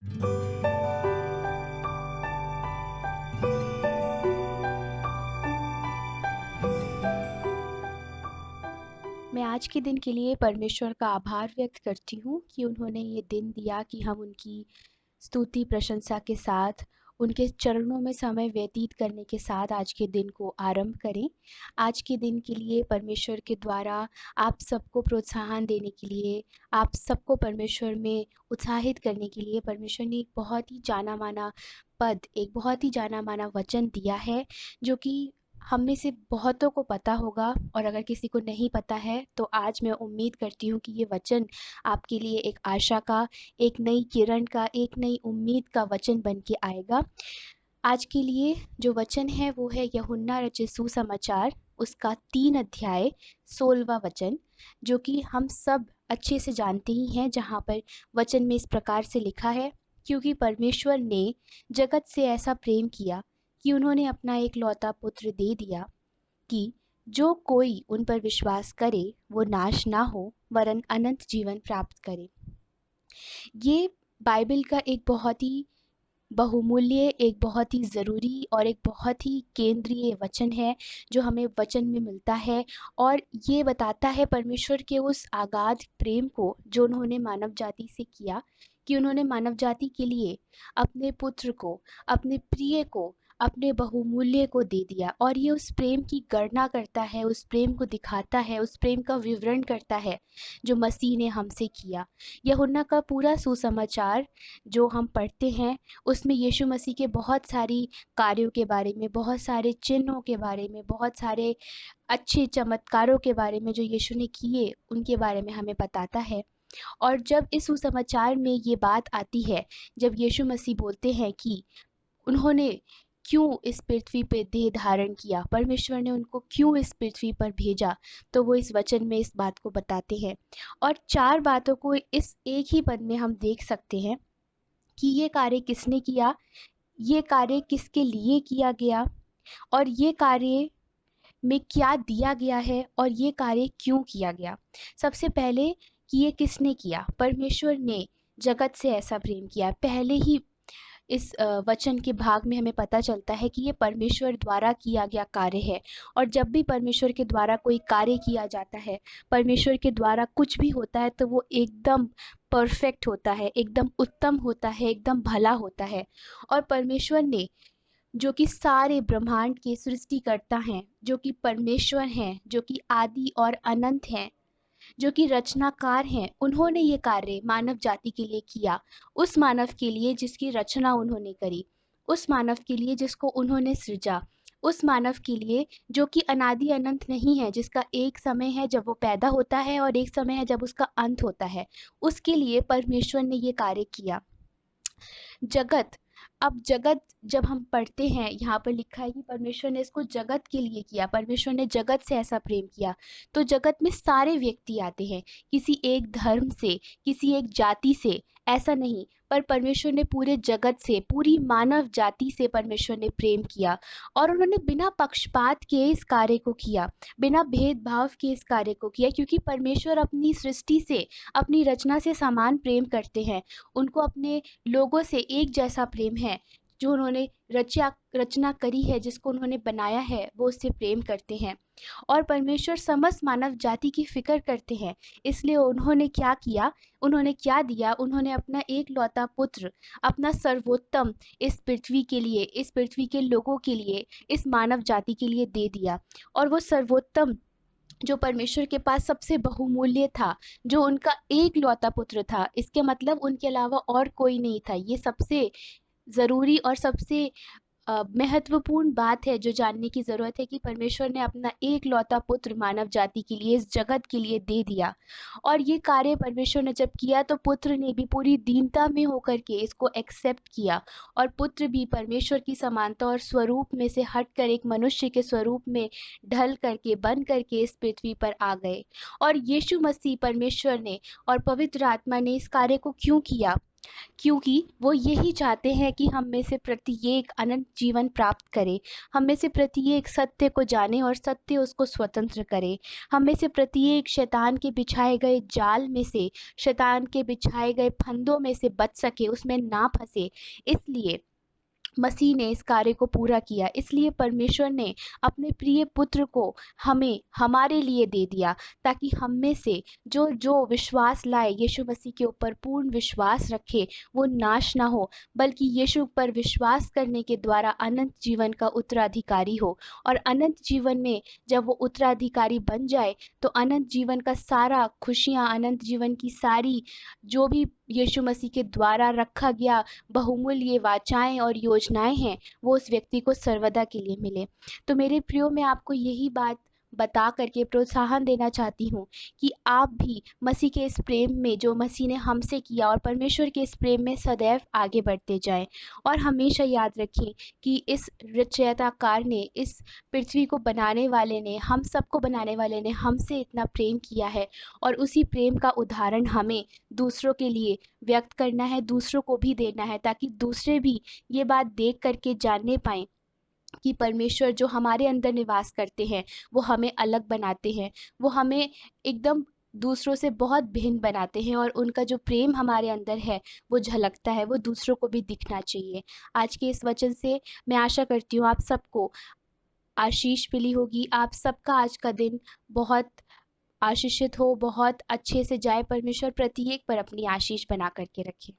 मैं आज के दिन के लिए परमेश्वर का आभार व्यक्त करती हूँ कि उन्होंने ये दिन दिया कि हम उनकी स्तुति प्रशंसा के साथ उनके चरणों में समय व्यतीत करने के साथ आज के दिन को आरंभ करें। आज के दिन के लिए परमेश्वर के द्वारा आप सबको प्रोत्साहन देने के लिए, आप सबको परमेश्वर में उत्साहित करने के लिए परमेश्वर ने एक बहुत ही जाना माना पद, एक बहुत ही जाना माना वचन दिया है, जो कि हम में से बहुतों को पता होगा, और अगर किसी को नहीं पता है तो आज मैं उम्मीद करती हूँ कि ये वचन आपके लिए एक आशा का, एक नई किरण का, एक नई उम्मीद का वचन बन के आएगा। आज के लिए जो वचन है वो है यूहन्ना रचित सुसमाचार, उसका 3 अध्याय 16वां वचन, जो कि हम सब अच्छे से जानते ही हैं, जहाँ पर वचन में इस प्रकार से लिखा है, क्योंकि परमेश्वर ने जगत से ऐसा प्रेम किया कि उन्होंने अपना एक लौता पुत्र दे दिया, कि जो कोई उन पर विश्वास करे वो नाश ना हो वरन अनंत जीवन प्राप्त करे। ये बाइबल का एक बहुत ही बहुमूल्य, एक बहुत ही ज़रूरी और एक बहुत ही केंद्रीय वचन है, जो हमें वचन में मिलता है, और ये बताता है परमेश्वर के उस अगाध प्रेम को जो उन्होंने मानव जाति से किया, कि उन्होंने मानव जाति के लिए अपने पुत्र को, अपने प्रिय को, अपने बहुमूल्य को दे दिया। और ये उस प्रेम की गणना करता है, उस प्रेम को दिखाता है, उस प्रेम का विवरण करता है जो मसीह ने हमसे किया। यूहन्ना का पूरा सुसमाचार जो हम पढ़ते हैं, उसमें यीशु मसीह के बहुत सारी कार्यों के बारे में, बहुत सारे चिन्हों के बारे में, बहुत सारे अच्छे चमत्कारों के बारे में जो यीशु ने किए, उनके बारे में हमें बताता है। और जब इस सुसमाचार में ये बात आती है, जब यीशु मसीह बोलते हैं कि उन्होंने क्यों इस पृथ्वी पे देह धारण किया, परमेश्वर ने उनको क्यों इस पृथ्वी पर भेजा, तो वो इस वचन में इस बात को बताते हैं। और 4 बातों को इस एक ही पद में हम देख सकते हैं कि ये कार्य किसने किया, ये कार्य किसके लिए किया गया, और ये कार्य में क्या दिया गया है, और ये कार्य क्यों किया गया। सबसे पहले कि ये किसने किया, परमेश्वर ने जगत से ऐसा प्रेम किया। पहले ही इस वचन के भाग में हमें पता चलता है कि ये परमेश्वर द्वारा किया गया कार्य है। और जब भी परमेश्वर के द्वारा कोई कार्य किया जाता है, परमेश्वर के द्वारा कुछ भी होता है, तो वो एकदम परफेक्ट होता है, एकदम उत्तम होता है, एकदम भला होता है। और परमेश्वर ने, जो कि सारे ब्रह्मांड के सृष्टिकर्ता हैं, जो कि परमेश्वर हैं, जो कि आदि और अनंत हैं, जो कि रचनाकार हैं, उन्होंने ये कार्य मानव जाति के लिए किया। उस मानव के लिए जिसकी रचना उन्होंने करी, उस मानव के लिए जिसको उन्होंने सृजा, उस मानव के लिए जो कि अनादि अनंत नहीं है, जिसका एक समय है जब वो पैदा होता है और एक समय है जब उसका अंत होता है, उसके लिए परमेश्वर ने ये कार्य किया। जगत, अब जगत जब हम पढ़ते हैं, यहाँ पर लिखा है कि परमेश्वर ने इसको जगत के लिए किया, परमेश्वर ने जगत से ऐसा प्रेम किया। तो जगत में सारे व्यक्ति आते हैं, किसी एक धर्म से, किसी एक जाति से, ऐसा नहीं, पर परमेश्वर ने पूरे जगत से, पूरी मानव जाति से परमेश्वर ने प्रेम किया। और उन्होंने बिना पक्षपात के इस कार्य को किया, बिना भेदभाव के इस कार्य को किया, क्योंकि परमेश्वर अपनी सृष्टि से, अपनी रचना से समान प्रेम करते हैं। उनको अपने लोगों से एक जैसा प्रेम है। जो उन्होंने रचना करी है, जिसको उन्होंने बनाया है, वो उससे प्रेम करते हैं। और परमेश्वर समस्त मानव जाति की फिक्र करते हैं, इसलिए उन्होंने क्या किया, उन्होंने क्या दिया, उन्होंने अपना एक लौता पुत्र, अपना सर्वोत्तम इस पृथ्वी के लिए, इस पृथ्वी के लोगों के लिए, इस मानव जाति के लिए दे दिया। और वो सर्वोत्तम जो परमेश्वर के पास सबसे बहुमूल्य था, जो उनका एक लौता पुत्र था, इसके मतलब उनके अलावा और कोई नहीं था। ये सबसे ज़रूरी और सबसे महत्वपूर्ण बात है जो जानने की ज़रूरत है, कि परमेश्वर ने अपना एक लौता पुत्र मानव जाति के लिए, इस जगत के लिए दे दिया। और ये कार्य परमेश्वर ने जब किया, तो पुत्र ने भी पूरी दीनता में होकर के इसको एक्सेप्ट किया, और पुत्र भी परमेश्वर की समानता और स्वरूप में से हटकर एक मनुष्य के स्वरूप में ढल करके, बन करके इस पृथ्वी पर आ गए। और यीशु मसीह, परमेश्वर ने और पवित्र आत्मा ने इस कार्य को क्यों किया, क्योंकि वो यही चाहते हैं कि हम में से प्रत्येक अनंत जीवन प्राप्त करे, हम में से प्रत्येक सत्य को जाने और सत्य उसको स्वतंत्र करे, हम में से प्रत्येक शैतान के बिछाए गए जाल में से, शैतान के बिछाए गए फंदों में से बच सके, उसमें ना फंसे। इसलिए मसीह ने इस कार्य को पूरा किया, इसलिए परमेश्वर ने अपने प्रिय पुत्र को हमें हमारे लिए दे दिया, ताकि हम में से जो जो विश्वास लाए, यीशु मसीह के ऊपर पूर्ण विश्वास रखे, वो नाश ना हो, बल्कि यीशु पर विश्वास करने के द्वारा अनंत जीवन का उत्तराधिकारी हो। और अनंत जीवन में जब वो उत्तराधिकारी बन जाए, तो अनंत जीवन का सारा खुशियाँ, अनंत जीवन की सारी जो भी यीशु मसीह के द्वारा रखा गया बहुमूल्य वाचाएं और योजनाएं हैं, वो उस व्यक्ति को सर्वदा के लिए मिले। तो मेरे प्रियो, मैं आपको यही बात बता करके प्रोत्साहन देना चाहती हूँ कि आप भी मसीह के इस प्रेम में, जो मसीह ने हमसे किया, और परमेश्वर के इस प्रेम में सदैव आगे बढ़ते जाएं। और हमेशा याद रखें कि इस रचयिताकार ने, इस पृथ्वी को बनाने वाले ने, हम सबको बनाने वाले ने हमसे इतना प्रेम किया है, और उसी प्रेम का उदाहरण हमें दूसरों के लिए व्यक्त करना है, दूसरों को भी देना है, ताकि दूसरे भी ये बात देख करके जानने पाएँ कि परमेश्वर जो हमारे अंदर निवास करते हैं, वो हमें अलग बनाते हैं, वो हमें एकदम दूसरों से बहुत भिन्न बनाते हैं, और उनका जो प्रेम हमारे अंदर है, वो झलकता है, वो दूसरों को भी दिखना चाहिए। आज के इस वचन से मैं आशा करती हूँ आप सबको आशीष मिली होगी, आप सबका आज का दिन बहुत आशीषित हो, बहुत अच्छे से जाए। परमेश्वर प्रत्येक पर अपनी आशीष बना करके रखे।